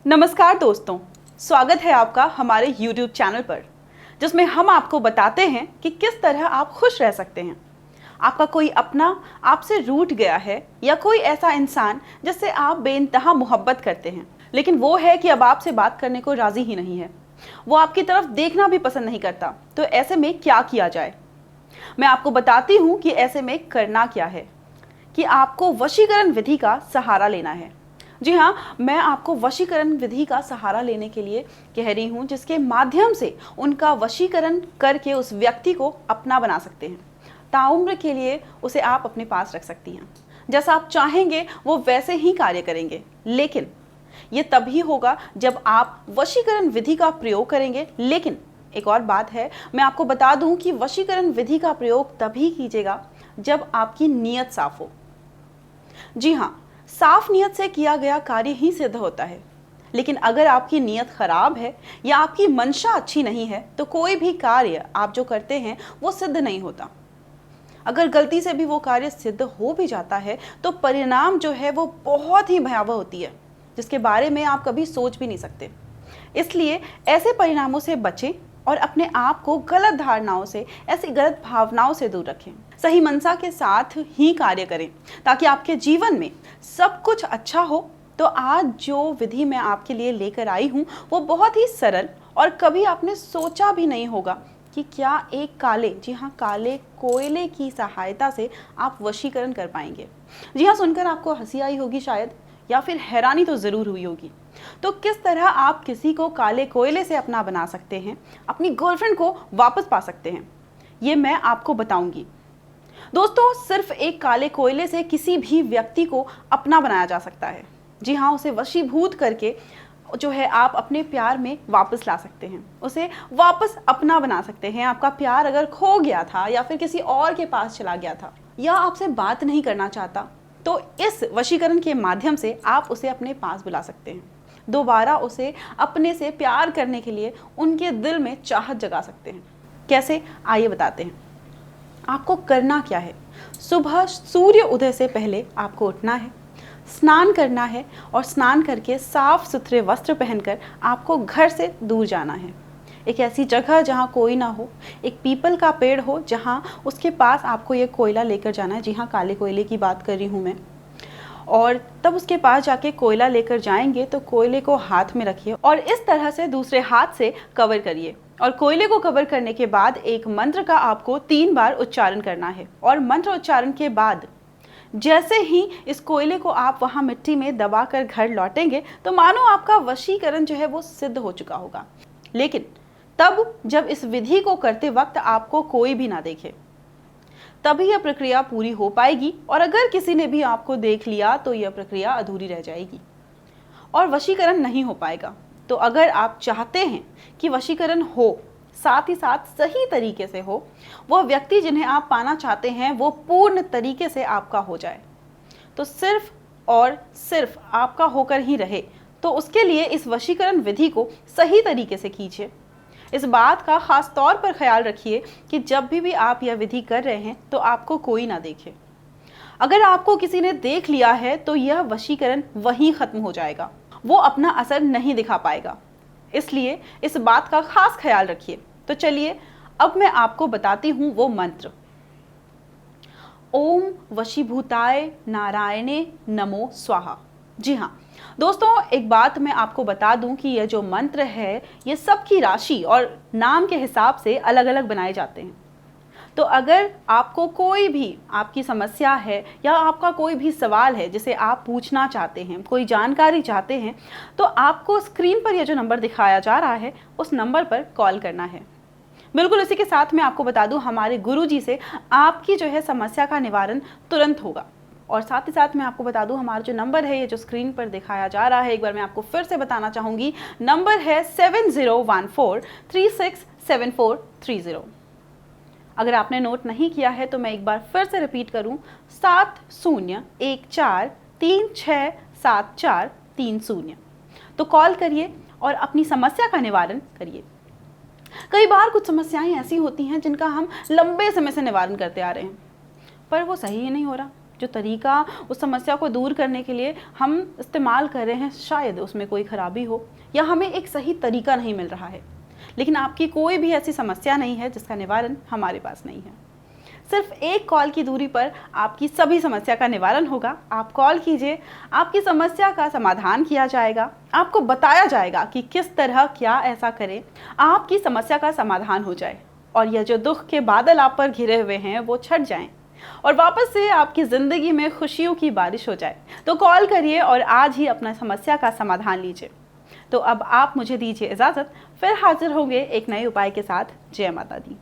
नमस्कार दोस्तों, स्वागत है आपका हमारे YouTube चैनल पर, जिसमें हम आपको बताते हैं कि किस तरह आप खुश रह सकते हैं। आपका कोई अपना आपसे रूठ गया है या कोई ऐसा इंसान जिससे आप बेइंतहा मोहब्बत करते हैं, लेकिन वो है कि अब आपसे बात करने को राजी ही नहीं है, वो आपकी तरफ देखना भी पसंद नहीं करता। तो ऐसे में क्या किया जाए, मैं आपको बताती हूँ कि ऐसे में करना क्या है, कि आपको वशीकरण विधि का सहारा लेना है। जी हाँ, मैं आपको वशीकरण विधि का सहारा लेने के लिए कह रही हूँ, जिसके माध्यम से उनका वशीकरण करके उस व्यक्ति को अपना बना सकते हैं। ताउम्र के लिए उसे आप अपने पास रख सकती हैं। जैसा आप चाहेंगे वो वैसे ही कार्य करेंगे, लेकिन ये तभी होगा जब आप वशीकरण विधि का प्रयोग करेंगे। लेकिन एक और बात है, मैं आपको बता दूं कि वशीकरण विधि का प्रयोग तभी कीजिएगा जब आपकी नीयत साफ हो। जी हाँ, साफ नीयत से किया गया कार्य ही सिद्ध होता है। लेकिन अगर आपकी नीयत खराब है या आपकी मंशा अच्छी नहीं है तो कोई भी कार्य आप जो करते हैं वो सिद्ध नहीं होता। अगर गलती से भी वो कार्य सिद्ध हो भी जाता है तो परिणाम जो है वो बहुत ही भयावह होती है, जिसके बारे में आप कभी सोच भी नहीं सकते। इसलिए ऐसे परिणामों से बचें और अपने आप को गलत धारणाओं से, ऐसी गलत भावनाओं से दूर रखें। सही मनसा के साथ ही कार्य करें ताकि आपके जीवन में सब कुछ अच्छा हो। तो आज जो विधि मैं आपके लिए लेकर आई हूँ वो बहुत ही सरल, और कभी आपने सोचा भी नहीं होगा कि क्या एक काले, जी हाँ, काले कोयले की सहायता से आप वशीकरण कर पाएंगे। जी हाँ, सुनकर आपको हंसी आई होगी शायद, या फिर हैरानी तो ज़रूर हुई होगी। तो किस तरह आप किसी को काले कोयले से अपना बना सकते हैं, अपनी गर्लफ्रेंड को वापस पा सकते हैं, ये मैं आपको बताऊंगी। दोस्तों, सिर्फ एक काले कोयले से किसी भी व्यक्ति को अपना बनाया जा सकता है। जी हाँ, उसे वशीभूत करके जो है आप अपने प्यार में वापस ला सकते हैं, उसे वापस अपना बना सकते हैं। आपका प्यार अगर खो गया था या फिर किसी और के पास चला गया था या आपसे बात नहीं करना चाहता, तो इस वशीकरण के माध्यम से आप उसे अपने पास बुला सकते हैं। दोबारा उसे अपने से प्यार करने के लिए उनके दिल में चाहत जगा सकते हैं। कैसे, आइए बताते हैं। आपको करना क्या है, सुबह सूर्य उदय से पहले आपको उठना है, स्नान करना है और स्नान करके साफ सुथरे वस्त्र पहनकर आपको घर से दूर जाना है। एक ऐसी जगह जहाँ कोई ना हो, एक पीपल का पेड़ हो जहाँ उसके पास आपको ये कोयला लेकर जाना है। जी हाँ, काले कोयले की बात कर रही हूँ मैं। और तब उसके पास जाके कोयला लेकर जाएंगे तो कोयले को हाथ में रखिए और इस तरह से दूसरे हाथ से कवर करिए। और कोयले को कवर करने के बाद एक मंत्र का आपको 3 बार उच्चारण करना है। और मंत्र उच्चारण के बाद जैसे ही इस कोयले को आप वहाँ मिट्टी में दबाकर घर लौटेंगे तो मानो आपका वशीकरण जो है वो सिद्ध हो चुका होगा। लेकिन तब जब इस विधि को करते वक्त आपको कोई भी ना देखे, तभी यह प्रक्रिया पूरी हो पाएगी। और अगर किसी ने भी आपको देख लिया तो यह प्रक्रिया अधूरी रह जाएगी और वशीकरण नहीं हो पाएगा। तो अगर आप चाहते हैं कि वशीकरण हो, साथ ही साथ सही तरीके से हो, वह व्यक्ति जिन्हें आप पाना चाहते हैं वो पूर्ण तरीके से आपका हो जाए, तो सिर्फ और सिर्फ आपका होकर ही रहे, तो उसके लिए इस वशीकरण विधि को सही तरीके से कीजिए। इस बात का खास तौर पर ख्याल रखिए कि जब भी आप यह विधि कर रहे हैं तो आपको कोई ना देखे। अगर आपको किसी ने देख लिया है तो यह वशीकरण वहीं खत्म हो जाएगा, वो अपना असर नहीं दिखा पाएगा। इसलिए इस बात का खास ख्याल रखिए। तो चलिए अब मैं आपको बताती हूँ वो मंत्र। ओम वशीभूताय नारायणे नमो स्वाहा। जी हाँ दोस्तों, एक बात मैं आपको बता दूं कि यह जो मंत्र है ये सबकी राशि और नाम के हिसाब से अलग अलग बनाए जाते हैं। तो अगर आपको कोई भी आपकी समस्या है या आपका कोई भी सवाल है जिसे आप पूछना चाहते हैं, कोई जानकारी चाहते हैं, तो आपको स्क्रीन पर यह जो नंबर दिखाया जा रहा है उस नंबर पर कॉल करना है। बिल्कुल इसी के साथ मैं आपको बता दूं, हमारे गुरुजी से आपकी जो है समस्या का निवारण तुरंत होगा। और साथ ही साथ मैं आपको बता दूं, हमारा जो नंबर है ये जो स्क्रीन पर दिखाया जा रहा है, एक बार मैं आपको फिर से बताना चाहूँगी, नंबर है 7014367430। अगर आपने नोट नहीं किया है तो मैं एक बार फिर से रिपीट करूं, 7014367430। तो कॉल करिए और अपनी समस्या का निवारण करिए। कई बार कुछ समस्याएं ऐसी होती हैं जिनका हम लंबे समय से निवारण करते आ रहे हैं, पर वो सही ही नहीं हो रहा। जो तरीका उस समस्या को दूर करने के लिए हम इस्तेमाल कर रहे हैं शायद उसमें कोई खराबी हो या हमें एक सही तरीका नहीं मिल रहा है। लेकिन आपकी कोई भी ऐसी समस्या नहीं है जिसका निवारण हमारे पास नहीं है। सिर्फ एक कॉल की दूरी पर आपकी सभी समस्या का निवारण होगा। आप कॉल कीजिए, आपकी समस्या का समाधान किया जाएगा, आपको बताया जाएगा कि किस तरह क्या ऐसा करें आपकी समस्या का समाधान हो जाए और यह जो दुख के बादल आप पर घिरे हुए हैं वो छट जाएं और वापस से आपकी ज़िंदगी में खुशियों की बारिश हो जाए। तो कॉल करिए और आज ही अपना समस्या का समाधान लीजिए। तो अब आप मुझे दीजिए इजाज़त, फिर हाजिर होंगे एक नए उपाय के साथ। जय माता दी।